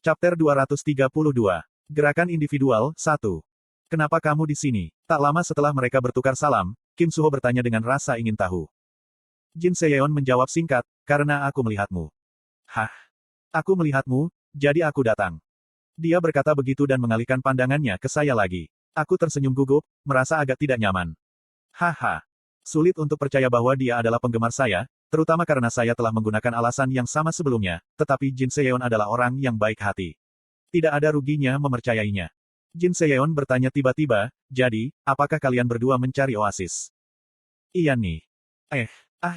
Chapter 232. Gerakan Individual, 1. Kenapa kamu di sini? Tak lama setelah mereka bertukar salam, Kim Suho bertanya dengan rasa ingin tahu. Jin Seyeon menjawab singkat, karena aku melihatmu. Hah? Aku melihatmu, jadi aku datang. Dia berkata begitu dan mengalihkan pandangannya ke saya lagi. Aku tersenyum gugup, merasa agak tidak nyaman. Haha. Sulit untuk percaya bahwa dia adalah penggemar saya, terutama karena saya telah menggunakan alasan yang sama sebelumnya, tetapi Jin Seyeon adalah orang yang baik hati. Tidak ada ruginya mempercayainya. Jin Seyeon bertanya tiba-tiba, jadi, apakah kalian berdua mencari oasis? Iya nih.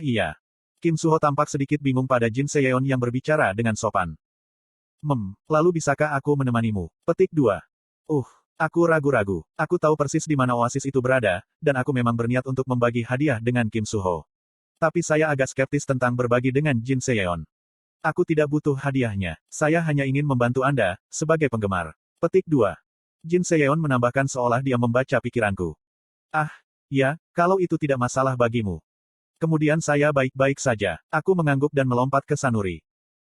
Iya. Kim Suho tampak sedikit bingung pada Jin Seyeon yang berbicara dengan sopan. Lalu bisakah aku menemanimu? Petik 2. Aku ragu-ragu. Aku tahu persis di mana oasis itu berada, dan aku memang berniat untuk membagi hadiah dengan Kim Suho. Tapi saya agak skeptis tentang berbagi dengan Jin Seyeon. Aku tidak butuh hadiahnya. Saya hanya ingin membantu Anda, sebagai penggemar. Petik 2. Jin Seyeon menambahkan seolah dia membaca pikiranku. Ya, kalau itu tidak masalah bagimu. Kemudian saya baik-baik saja. Aku mengangguk dan melompat ke Sanuri.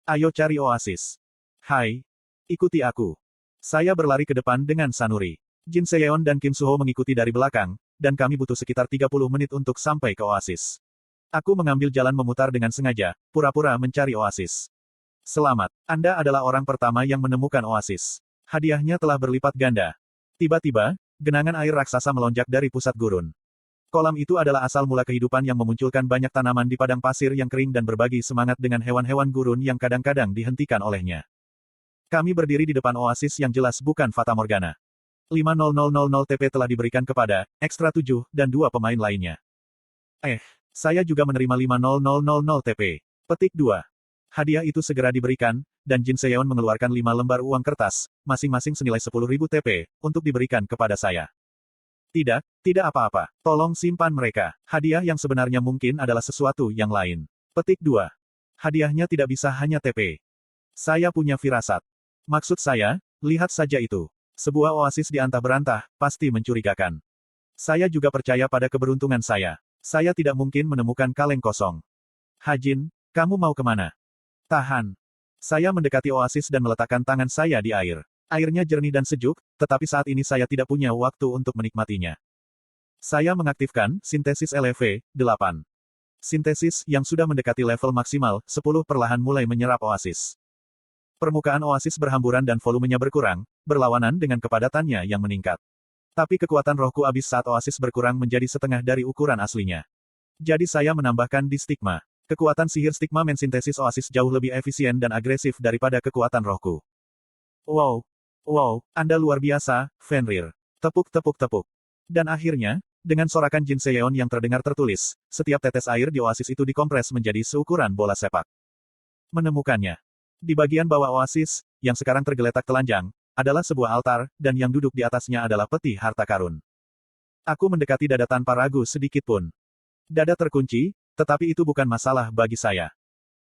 Ayo cari oasis. Hai. Ikuti aku. Saya berlari ke depan dengan Sanuri. Jin Seyeon dan Kim Suho mengikuti dari belakang, dan kami butuh sekitar 30 menit untuk sampai ke oasis. Aku mengambil jalan memutar dengan sengaja, pura-pura mencari oasis. Selamat, Anda adalah orang pertama yang menemukan oasis. Hadiahnya telah berlipat ganda. Tiba-tiba, genangan air raksasa melonjak dari pusat gurun. Kolam itu adalah asal mula kehidupan yang memunculkan banyak tanaman di padang pasir yang kering dan berbagi semangat dengan hewan-hewan gurun yang kadang-kadang dihentikan olehnya. Kami berdiri di depan oasis yang jelas bukan Fata Morgana. 50000 TP telah diberikan kepada Extra 7 dan 2 pemain lainnya. Saya juga menerima 50000 TP. Petik 2. Hadiah itu segera diberikan, dan Jin Seyeon mengeluarkan 5 lembar uang kertas, masing-masing senilai 10.000 TP, untuk diberikan kepada saya. Tidak apa-apa. Tolong simpan mereka. Hadiah yang sebenarnya mungkin adalah sesuatu yang lain. Petik 2. Hadiahnya tidak bisa hanya TP. Saya punya firasat. Maksud saya, lihat saja itu. Sebuah oasis di antah berantah, pasti mencurigakan. Saya juga percaya pada keberuntungan saya. Saya tidak mungkin menemukan kaleng kosong. Hajin, kamu mau kemana? Tahan. Saya mendekati oasis dan meletakkan tangan saya di air. Airnya jernih dan sejuk, tetapi saat ini saya tidak punya waktu untuk menikmatinya. Saya mengaktifkan sintesis LV 8. Sintesis yang sudah mendekati level maksimal 10 perlahan mulai menyerap oasis. Permukaan oasis berhamburan dan volumenya berkurang, berlawanan dengan kepadatannya yang meningkat. Tapi kekuatan rohku habis saat oasis berkurang menjadi setengah dari ukuran aslinya. Jadi saya menambahkan di stigma. Kekuatan sihir stigma mensintesis oasis jauh lebih efisien dan agresif daripada kekuatan rohku. Wow, Anda luar biasa, Fenrir. Tepuk. Dan akhirnya, dengan sorakan Jin Seyeon yang terdengar tertulis, setiap tetes air di oasis itu dikompres menjadi seukuran bola sepak. Menemukannya. Di bagian bawah oasis, yang sekarang tergeletak telanjang, adalah sebuah altar, dan yang duduk di atasnya adalah peti harta karun. Aku mendekati dada tanpa ragu sedikit pun. Dada terkunci, tetapi itu bukan masalah bagi saya.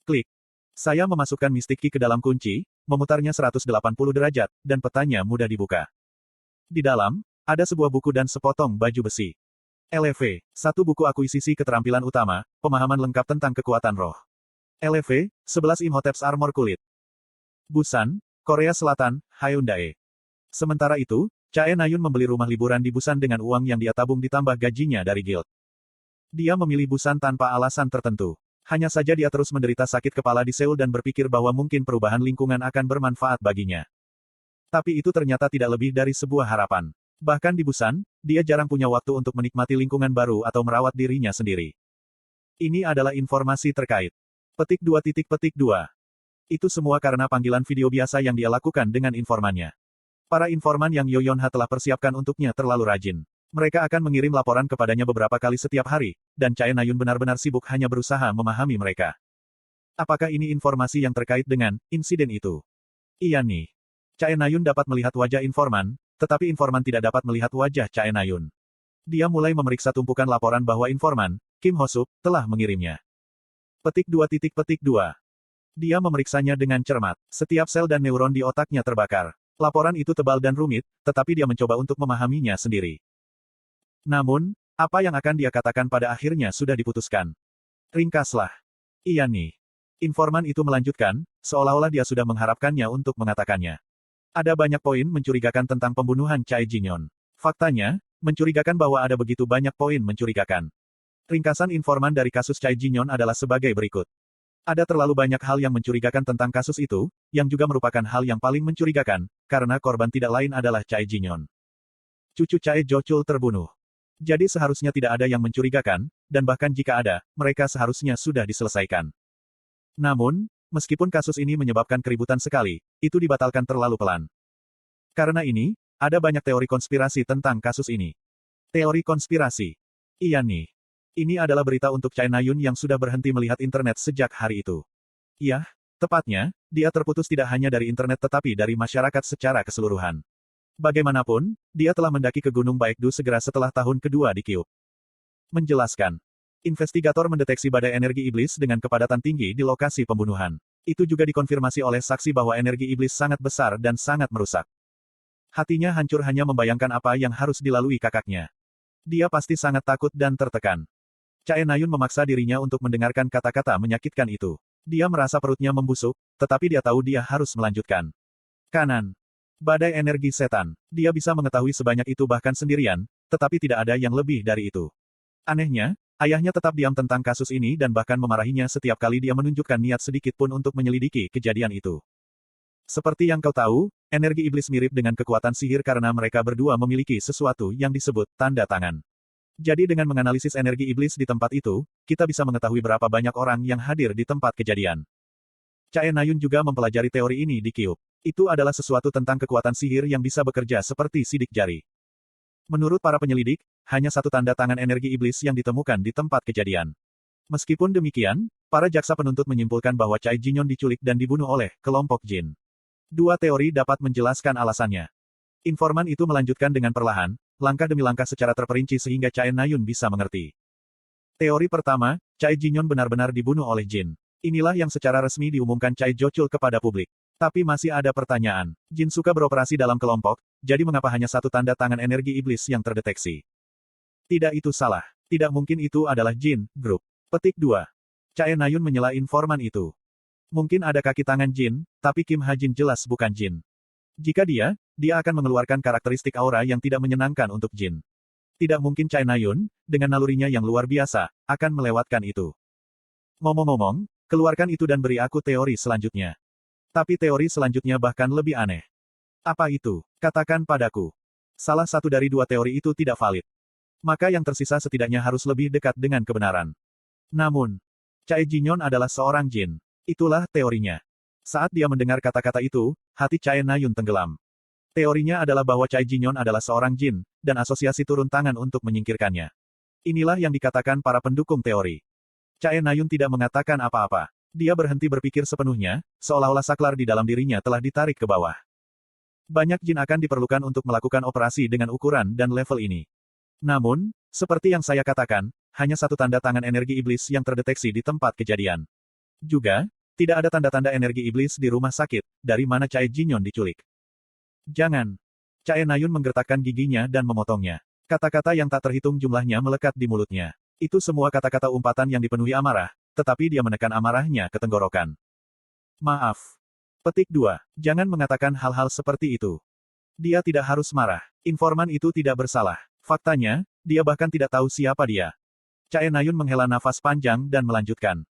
Klik. Saya memasukkan Mystic Key ke dalam kunci, memutarnya 180 derajat, dan petanya mudah dibuka. Di dalam, ada sebuah buku dan sepotong baju besi. LV, 1 buku akuisisi keterampilan utama, pemahaman lengkap tentang kekuatan roh. LV, 11 Imhotep's Armor Kulit. Busan, Korea Selatan, Hyundai. Sementara itu, Chae Nayun membeli rumah liburan di Busan dengan uang yang dia tabung ditambah gajinya dari guild. Dia memilih Busan tanpa alasan tertentu. Hanya saja dia terus menderita sakit kepala di Seoul dan berpikir bahwa mungkin perubahan lingkungan akan bermanfaat baginya. Tapi itu ternyata tidak lebih dari sebuah harapan. Bahkan di Busan, dia jarang punya waktu untuk menikmati lingkungan baru atau merawat dirinya sendiri. Ini adalah informasi terkait. Petik 2. Itu semua karena panggilan video biasa yang dia lakukan dengan informannya. Para informan yang Yoyonha telah persiapkan untuknya terlalu rajin. Mereka akan mengirim laporan kepadanya beberapa kali setiap hari, dan Chae Nayun benar-benar sibuk hanya berusaha memahami mereka. Apakah ini informasi yang terkait dengan insiden itu? Iya nih. Chae Nayun dapat melihat wajah informan, tetapi informan tidak dapat melihat wajah Chae Nayun. Dia mulai memeriksa tumpukan laporan bahwa informan, Kim Hosup, telah mengirimnya. Petik 2. Dia memeriksanya dengan cermat. Setiap sel dan neuron di otaknya terbakar. Laporan itu tebal dan rumit, tetapi dia mencoba untuk memahaminya sendiri. Namun, apa yang akan dia katakan pada akhirnya sudah diputuskan. Ringkaslah. Iya nih. Informan itu melanjutkan, seolah-olah dia sudah mengharapkannya untuk mengatakannya. Ada banyak poin mencurigakan tentang pembunuhan Cai Jinyon. Faktanya, mencurigakan bahwa ada begitu banyak poin mencurigakan. Ringkasan informan dari kasus Cai Jinyon adalah sebagai berikut. Ada terlalu banyak hal yang mencurigakan tentang kasus itu, yang juga merupakan hal yang paling mencurigakan, karena korban tidak lain adalah Cai Jinyon. Cucu Cai Jochul terbunuh. Jadi seharusnya tidak ada yang mencurigakan, dan bahkan jika ada, mereka seharusnya sudah diselesaikan. Namun, meskipun kasus ini menyebabkan keributan sekali, itu dibatalkan terlalu pelan. Karena ini, ada banyak teori konspirasi tentang kasus ini. Teori konspirasi. Iya nih. Ini adalah berita untuk Chai Na-yun yang sudah berhenti melihat internet sejak hari itu. Iya, tepatnya, dia terputus tidak hanya dari internet tetapi dari masyarakat secara keseluruhan. Bagaimanapun, dia telah mendaki ke Gunung Baekdu segera setelah tahun kedua di Kyuk. Menjelaskan. Investigator mendeteksi badai energi iblis dengan kepadatan tinggi di lokasi pembunuhan. Itu juga dikonfirmasi oleh saksi bahwa energi iblis sangat besar dan sangat merusak. Hatinya hancur hanya membayangkan apa yang harus dilalui kakaknya. Dia pasti sangat takut dan tertekan. Chae Na-yun memaksa dirinya untuk mendengarkan kata-kata menyakitkan itu. Dia merasa perutnya membusuk, tetapi dia tahu dia harus melanjutkan. Kanan. Badai energi setan. Dia bisa mengetahui sebanyak itu bahkan sendirian, tetapi tidak ada yang lebih dari itu. Anehnya, ayahnya tetap diam tentang kasus ini dan bahkan memarahinya setiap kali dia menunjukkan niat sedikit pun untuk menyelidiki kejadian itu. Seperti yang kau tahu, energi iblis mirip dengan kekuatan sihir karena mereka berdua memiliki sesuatu yang disebut tanda tangan. Jadi dengan menganalisis energi iblis di tempat itu, kita bisa mengetahui berapa banyak orang yang hadir di tempat kejadian. Chae Na-yun juga mempelajari teori ini di Kyuk. Itu adalah sesuatu tentang kekuatan sihir yang bisa bekerja seperti sidik jari. Menurut para penyelidik, hanya satu tanda tangan energi iblis yang ditemukan di tempat kejadian. Meskipun demikian, para jaksa penuntut menyimpulkan bahwa Cai Jinyon diculik dan dibunuh oleh kelompok jin. Dua teori dapat menjelaskan alasannya. Informan itu melanjutkan dengan perlahan, langkah demi langkah secara terperinci sehingga Chae Na-yun bisa mengerti. Teori pertama, Cai Jinyon benar-benar dibunuh oleh jin. Inilah yang secara resmi diumumkan Cai Jochul kepada publik. Tapi masih ada pertanyaan. Jin suka beroperasi dalam kelompok, jadi mengapa hanya satu tanda tangan energi iblis yang terdeteksi? Tidak itu salah. Tidak mungkin itu adalah jin, grup. Petik 2. Chae Na-yun menyela informan itu. Mungkin ada kaki tangan jin, tapi Kim Ha-jin jelas bukan jin. Jika dia akan mengeluarkan karakteristik aura yang tidak menyenangkan untuk jin. Tidak mungkin Chae Na-yun, dengan nalurinya yang luar biasa, akan melewatkan itu. Ngomong-ngomong, keluarkan itu dan beri aku teori selanjutnya. Tapi teori selanjutnya bahkan lebih aneh. Apa itu? Katakan padaku. Salah satu dari dua teori itu tidak valid. Maka yang tersisa setidaknya harus lebih dekat dengan kebenaran. Namun, Cai Jinyon adalah seorang jin. Itulah teorinya. Saat dia mendengar kata-kata itu, hati Chae Na-yun tenggelam. Teorinya adalah bahwa Cai Jinyon adalah seorang jin, dan asosiasi turun tangan untuk menyingkirkannya. Inilah yang dikatakan para pendukung teori. Chae Na-yun tidak mengatakan apa-apa. Dia berhenti berpikir sepenuhnya, seolah-olah saklar di dalam dirinya telah ditarik ke bawah. Banyak jin akan diperlukan untuk melakukan operasi dengan ukuran dan level ini. Namun, seperti yang saya katakan, hanya satu tanda tangan energi iblis yang terdeteksi di tempat kejadian. Juga, tidak ada tanda-tanda energi iblis di rumah sakit, dari mana Cai Jinyon diculik. Jangan. Chae Na-yun menggertakkan giginya dan memotongnya. Kata-kata yang tak terhitung jumlahnya melekat di mulutnya. Itu semua kata-kata umpatan yang dipenuhi amarah, tetapi dia menekan amarahnya ke tenggorokan. Maaf. Petik 2. Jangan mengatakan hal-hal seperti itu. Dia tidak harus marah. Informan itu tidak bersalah. Faktanya, dia bahkan tidak tahu siapa dia. Chae Na-yun menghela nafas panjang dan melanjutkan.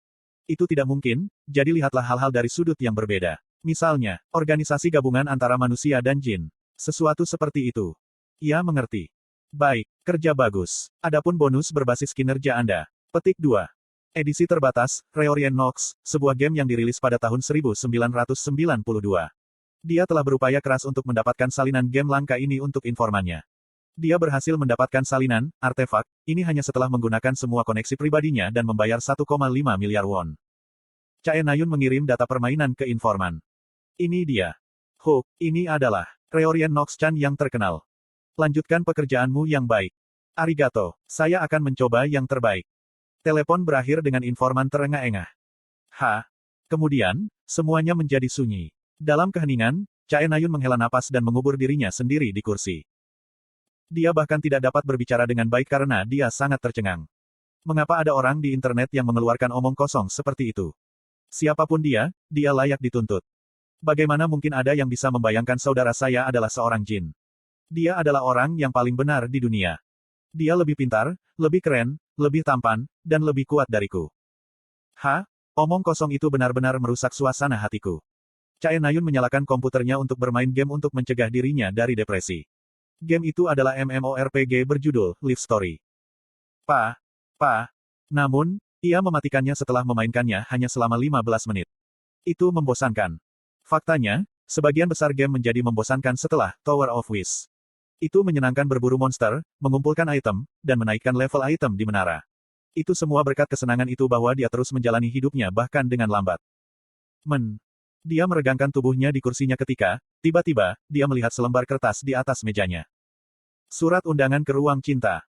Itu tidak mungkin, jadi lihatlah hal-hal dari sudut yang berbeda. Misalnya, organisasi gabungan antara manusia dan jin. Sesuatu seperti itu. Ia mengerti. Baik, kerja bagus. Adapun bonus berbasis kinerja Anda. Petik 2. Edisi terbatas, Reorient Nox, sebuah game yang dirilis pada tahun 1992. Dia telah berupaya keras untuk mendapatkan salinan game langka ini untuk informannya. Dia berhasil mendapatkan salinan, artefak, ini hanya setelah menggunakan semua koneksi pribadinya dan membayar 1,5 miliar won. Chae Na-yun mengirim data permainan ke informan. Ini dia. Hook, ini adalah Reorient Nox-chan yang terkenal. Lanjutkan pekerjaanmu yang baik. Arigato, saya akan mencoba yang terbaik. Telepon berakhir dengan informan terengah-engah. Kemudian, semuanya menjadi sunyi. Dalam keheningan, Chae Na-yun menghela napas dan mengubur dirinya sendiri di kursi. Dia bahkan tidak dapat berbicara dengan baik karena dia sangat tercengang. Mengapa ada orang di internet yang mengeluarkan omong kosong seperti itu? Siapapun dia layak dituntut. Bagaimana mungkin ada yang bisa membayangkan saudara saya adalah seorang jin? Dia adalah orang yang paling benar di dunia. Dia lebih pintar, lebih keren, lebih tampan, dan lebih kuat dariku. Omong kosong itu benar-benar merusak suasana hatiku. Chae Nayun menyalakan komputernya untuk bermain game untuk mencegah dirinya dari depresi. Game itu adalah MMORPG berjudul Live Story. Namun, ia mematikannya setelah memainkannya hanya selama 15 menit. Itu membosankan. Faktanya, sebagian besar game menjadi membosankan setelah Tower of Wish. Itu menyenangkan berburu monster, mengumpulkan item, dan menaikkan level item di menara. Itu semua berkat kesenangan itu bahwa dia terus menjalani hidupnya bahkan dengan lambat. Dia meregangkan tubuhnya di kursinya ketika, tiba-tiba, dia melihat selembar kertas di atas mejanya. Surat undangan ke ruang cinta.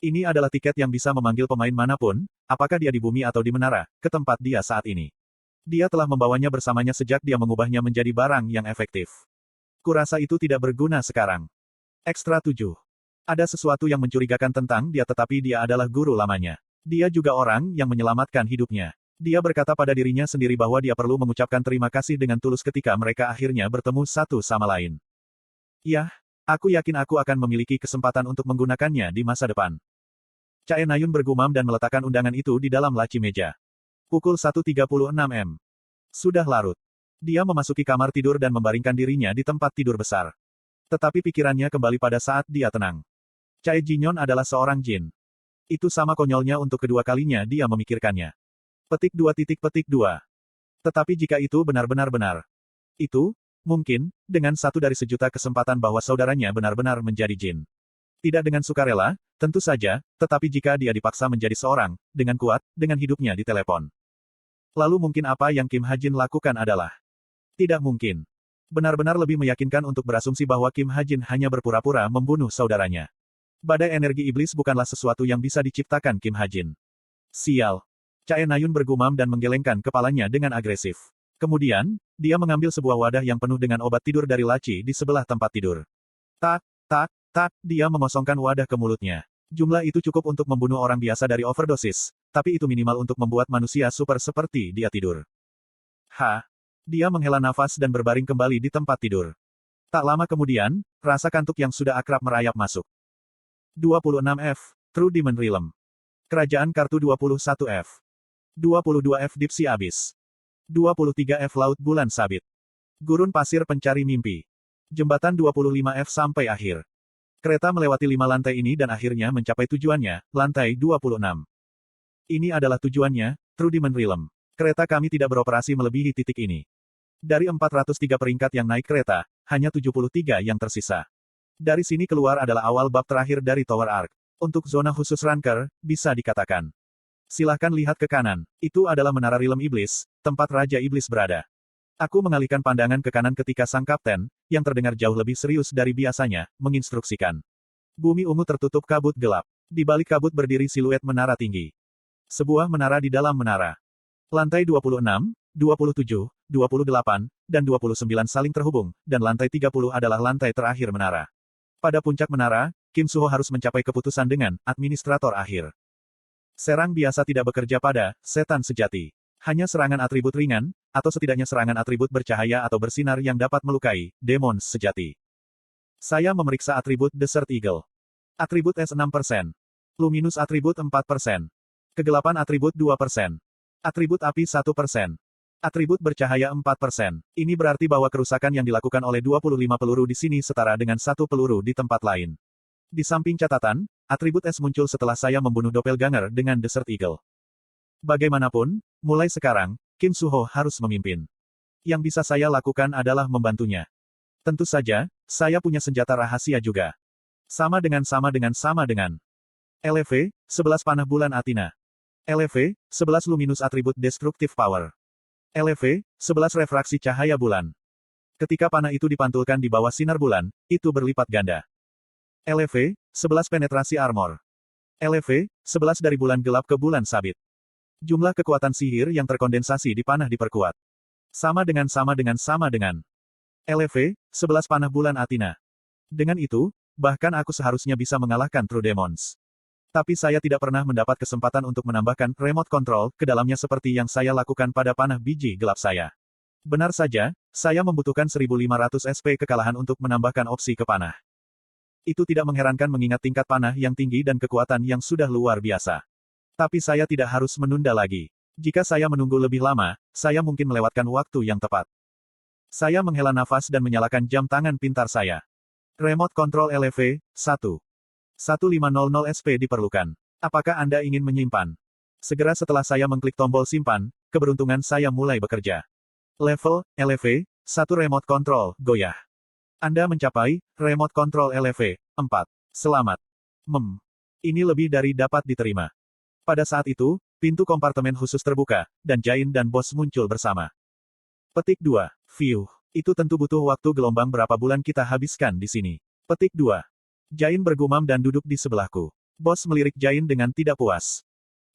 Ini adalah tiket yang bisa memanggil pemain manapun, apakah dia di bumi atau di menara, ke tempat dia saat ini. Dia telah membawanya bersamanya sejak dia mengubahnya menjadi barang yang efektif. Kurasa itu tidak berguna sekarang. Ekstra 7. Ada sesuatu yang mencurigakan tentang dia tetapi dia adalah guru lamanya. Dia juga orang yang menyelamatkan hidupnya. Dia berkata pada dirinya sendiri bahwa dia perlu mengucapkan terima kasih dengan tulus ketika mereka akhirnya bertemu satu sama lain. Ya, aku yakin aku akan memiliki kesempatan untuk menggunakannya di masa depan. Chae Nayun bergumam dan meletakkan undangan itu di dalam laci meja. Pukul 1.36 m. Sudah larut. Dia memasuki kamar tidur dan membaringkan dirinya di tempat tidur besar. Tetapi pikirannya kembali pada saat dia tenang. Chae Jinyon adalah seorang jin. Itu sama konyolnya untuk kedua kalinya dia memikirkannya. Petik 2. Tetapi jika itu benar-benar benar. Itu, mungkin, dengan satu dari sejuta kesempatan bahwa saudaranya benar-benar menjadi jin. Tidak dengan sukarela, tentu saja, tetapi jika dia dipaksa menjadi seorang, dengan kuat, dengan hidupnya di telepon. Lalu mungkin apa yang Kim Ha-jin lakukan adalah tidak mungkin. Benar-benar lebih meyakinkan untuk berasumsi bahwa Kim Ha-jin hanya berpura-pura membunuh saudaranya. Badai energi iblis bukanlah sesuatu yang bisa diciptakan Kim Ha-jin. Sial. Chae Nayun bergumam dan menggelengkan kepalanya dengan agresif. Kemudian, dia mengambil sebuah wadah yang penuh dengan obat tidur dari laci di sebelah tempat tidur. Dia mengosongkan wadah ke mulutnya. Jumlah itu cukup untuk membunuh orang biasa dari overdosis, tapi itu minimal untuk membuat manusia super seperti dia tidur. Dia menghela nafas dan berbaring kembali di tempat tidur. Tak lama kemudian, rasa kantuk yang sudah akrab merayap masuk. 26F, True Demon Realm. Kerajaan kartu 21F. 22F Deep Sea Abyss. 23F Laut Bulan Sabit. Gurun Pasir Pencari Mimpi. Jembatan 25F sampai akhir. Kereta melewati 5 lantai ini dan akhirnya mencapai tujuannya, lantai 26. Ini adalah tujuannya, True Demon Realm. Kereta kami tidak beroperasi melebihi titik ini. Dari 403 peringkat yang naik kereta, hanya 73 yang tersisa. Dari sini keluar adalah awal bab terakhir dari Tower Arc. Untuk zona khusus ranker, bisa dikatakan. Silahkan lihat ke kanan. Itu adalah Menara Realm Iblis, tempat Raja Iblis berada. Aku mengalihkan pandangan ke kanan ketika sang kapten, yang terdengar jauh lebih serius dari biasanya, menginstruksikan. Bumi ungu tertutup kabut gelap. Di balik kabut berdiri siluet menara tinggi. Sebuah menara di dalam menara. Lantai 26, 27, 28, dan 29 saling terhubung, dan lantai 30 adalah lantai terakhir menara. Pada puncak menara, Kim Suho harus mencapai keputusan dengan administrator akhir. Serang biasa tidak bekerja pada setan sejati. Hanya serangan atribut ringan, atau setidaknya serangan atribut bercahaya atau bersinar yang dapat melukai demons sejati. Saya memeriksa atribut Desert Eagle. Atribut S 6%. Luminous atribut 4%. Kegelapan atribut 2%. Atribut api 1%. Atribut bercahaya 4%. Ini berarti bahwa kerusakan yang dilakukan oleh 25 peluru di sini setara dengan 1 peluru di tempat lain. Di samping catatan, atribut S muncul setelah saya membunuh doppelganger dengan Desert Eagle. Bagaimanapun, mulai sekarang, Kim Suho harus memimpin. Yang bisa saya lakukan adalah membantunya. Tentu saja, saya punya senjata rahasia juga. Sama dengan LV, 11 panah bulan Athena. LV, 11 luminous atribut destructive power. LV, 11 refraksi cahaya bulan. Ketika panah itu dipantulkan di bawah sinar bulan, itu berlipat ganda. LV, 11 penetrasi armor. LV, 11 dari bulan gelap ke bulan sabit. Jumlah kekuatan sihir yang terkondensasi di panah diperkuat. Sama dengan LV, 11 panah bulan Athena. Dengan itu, bahkan aku seharusnya bisa mengalahkan True Demons. Tapi saya tidak pernah mendapat kesempatan untuk menambahkan remote control ke dalamnya seperti yang saya lakukan pada panah biji gelap saya. Benar saja, saya membutuhkan 1500 SP kekalahan untuk menambahkan opsi ke panah. Itu tidak mengherankan mengingat tingkat panah yang tinggi dan kekuatan yang sudah luar biasa. Tapi saya tidak harus menunda lagi. Jika saya menunggu lebih lama, saya mungkin melewatkan waktu yang tepat. Saya menghela nafas dan menyalakan jam tangan pintar saya. Remote Control LV, 1. 1500 SP diperlukan. Apakah Anda ingin menyimpan? Segera setelah saya mengklik tombol simpan, keberuntungan saya mulai bekerja. Level, LV, 1 Remote Control, goyah. Anda mencapai, Remote Control LV, 4. Selamat. Ini lebih dari dapat diterima. Pada saat itu, pintu kompartemen khusus terbuka, dan Jain dan bos muncul bersama. Petik 2. View. Itu tentu butuh waktu gelombang berapa bulan kita habiskan di sini. Petik 2. Jain bergumam dan duduk di sebelahku. Bos melirik Jain dengan tidak puas.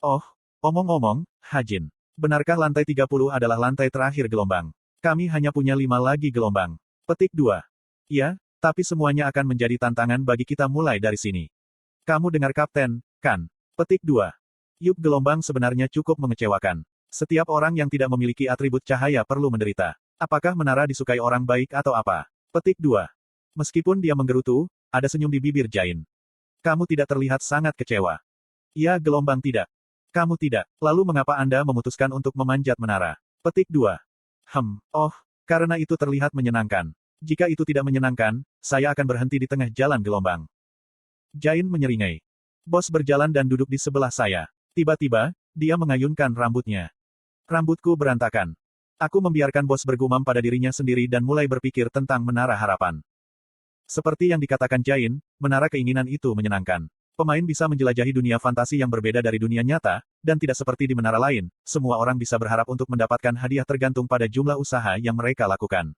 Oh, omong-omong, Hajin. Benarkah lantai 30 adalah lantai terakhir gelombang? Kami hanya punya 5 lagi gelombang. Petik 2. Ya, tapi semuanya akan menjadi tantangan bagi kita mulai dari sini. Kamu dengar Kapten, kan? Petik 2. Yup, gelombang sebenarnya cukup mengecewakan. Setiap orang yang tidak memiliki atribut cahaya perlu menderita. Apakah menara disukai orang baik atau apa? Petik 2. Meskipun dia menggerutu, ada senyum di bibir Jain. Kamu tidak terlihat sangat kecewa. Ya, gelombang tidak. Kamu tidak. Lalu mengapa Anda memutuskan untuk memanjat menara? Petik 2. Oh, karena itu terlihat menyenangkan. Jika itu tidak menyenangkan, saya akan berhenti di tengah jalan gelombang. Jain menyeringai. Bos berjalan dan duduk di sebelah saya. Tiba-tiba, dia mengayunkan rambutnya. Rambutku berantakan. Aku membiarkan bos bergumam pada dirinya sendiri dan mulai berpikir tentang menara harapan. Seperti yang dikatakan Jain, menara keinginan itu menyenangkan. Pemain bisa menjelajahi dunia fantasi yang berbeda dari dunia nyata, dan tidak seperti di menara lain, semua orang bisa berharap untuk mendapatkan hadiah tergantung pada jumlah usaha yang mereka lakukan.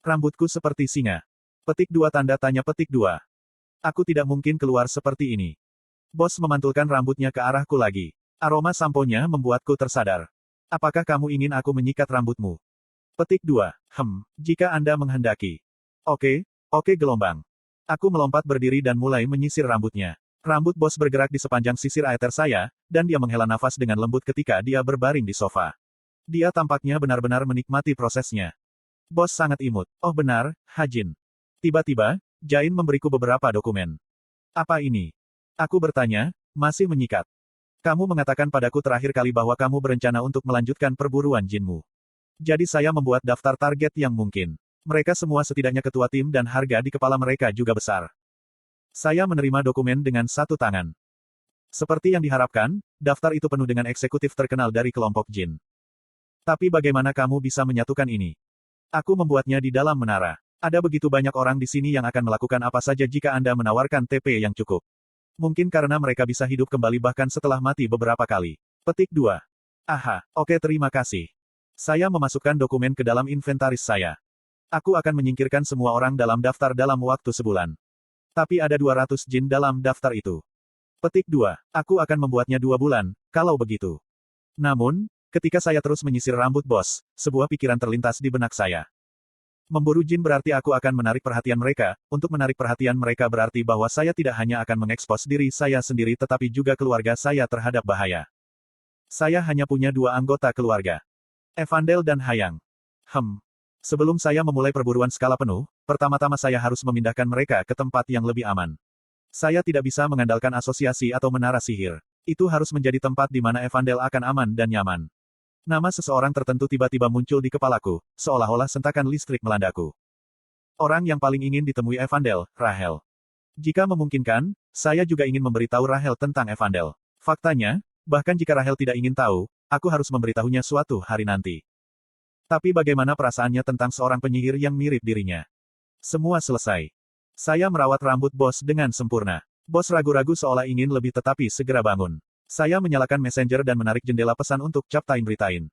Rambutku seperti singa. Petik 2 tanda tanya petik 2. Aku tidak mungkin keluar seperti ini. Bos memantulkan rambutnya ke arahku lagi. Aroma samponya membuatku tersadar. Apakah kamu ingin aku menyikat rambutmu? Petik 2. Jika Anda menghendaki. Oke gelombang. Aku melompat berdiri dan mulai menyisir rambutnya. Rambut bos bergerak di sepanjang sisir aeter saya, dan dia menghela nafas dengan lembut ketika dia berbaring di sofa. Dia tampaknya benar-benar menikmati prosesnya. Bos sangat imut. Oh benar, Hajin. Tiba-tiba, Jain memberiku beberapa dokumen. Apa ini? Aku bertanya, masih menyikat. Kamu mengatakan padaku terakhir kali bahwa kamu berencana untuk melanjutkan perburuan jinmu. Jadi saya membuat daftar target yang mungkin. Mereka semua setidaknya ketua tim dan harga di kepala mereka juga besar. Saya menerima dokumen dengan satu tangan. Seperti yang diharapkan, daftar itu penuh dengan eksekutif terkenal dari kelompok jin. Tapi bagaimana kamu bisa menyatukan ini? Aku membuatnya di dalam menara. Ada begitu banyak orang di sini yang akan melakukan apa saja jika Anda menawarkan TP yang cukup. Mungkin karena mereka bisa hidup kembali bahkan setelah mati beberapa kali. Petik 2. Aha, oke terima kasih. Saya memasukkan dokumen ke dalam inventaris saya. Aku akan menyingkirkan semua orang dalam daftar dalam waktu sebulan. Tapi ada 200 jin dalam daftar itu. Petik 2. Aku akan membuatnya 2 bulan, kalau begitu. Namun, ketika saya terus menyisir rambut bos, sebuah pikiran terlintas di benak saya. Memburu jin berarti aku akan menarik perhatian mereka, untuk menarik perhatian mereka berarti bahwa saya tidak hanya akan mengekspos diri saya sendiri tetapi juga keluarga saya terhadap bahaya. Saya hanya punya 2 anggota keluarga. Evandel dan Hayang. Sebelum saya memulai perburuan skala penuh, pertama-tama saya harus memindahkan mereka ke tempat yang lebih aman. Saya tidak bisa mengandalkan asosiasi atau menara sihir. Itu harus menjadi tempat di mana Evandel akan aman dan nyaman. Nama seseorang tertentu tiba-tiba muncul di kepalaku, seolah-olah sentakan listrik melandaku. Orang yang paling ingin ditemui Evandel, Rahel. Jika memungkinkan, saya juga ingin memberitahu Rahel tentang Evandel. Faktanya, bahkan jika Rahel tidak ingin tahu, aku harus memberitahunya suatu hari nanti. Tapi bagaimana perasaannya tentang seorang penyihir yang mirip dirinya? Semua selesai. Saya merawat rambut bos dengan sempurna. Bos ragu-ragu seolah ingin lebih tetapi segera bangun. Saya menyalakan messenger dan menarik jendela pesan untuk Captain Britain.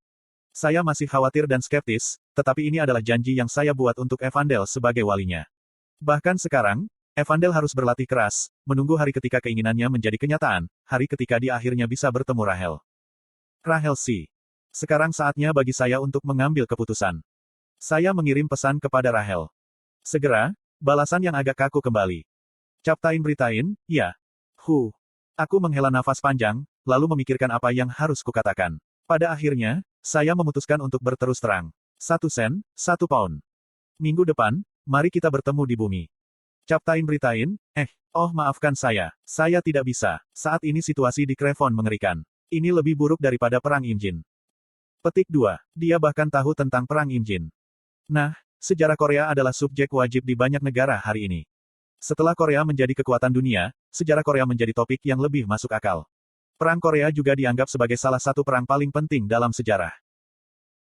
Saya masih khawatir dan skeptis, tetapi ini adalah janji yang saya buat untuk Evandel sebagai walinya. Bahkan sekarang, Evandel harus berlatih keras, menunggu hari ketika keinginannya menjadi kenyataan, hari ketika dia akhirnya bisa bertemu Rahel. Rahel C. Sekarang saatnya bagi saya untuk mengambil keputusan. Saya mengirim pesan kepada Rahel. Segera, balasan yang agak kaku kembali. Captain Britain, ya. Aku menghela nafas panjang, lalu memikirkan apa yang harus kukatakan. Pada akhirnya, saya memutuskan untuk berterus terang. 1 sen, 1 pound. Minggu depan, mari kita bertemu di bumi. Captain Britain, oh maafkan saya tidak bisa. Saat ini situasi di Crevon mengerikan. Ini lebih buruk daripada perang Imjin. Petik 2. Dia bahkan tahu tentang perang Imjin. Nah, sejarah Korea adalah subjek wajib di banyak negara hari ini. Setelah Korea menjadi kekuatan dunia, sejarah Korea menjadi topik yang lebih masuk akal. Perang Korea juga dianggap sebagai salah satu perang paling penting dalam sejarah.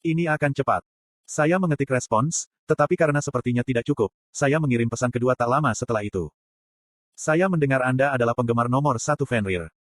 Ini akan cepat. Saya mengetik respons, tetapi karena sepertinya tidak cukup, saya mengirim pesan kedua tak lama setelah itu. Saya mendengar Anda adalah penggemar nomor 1 Fenrir.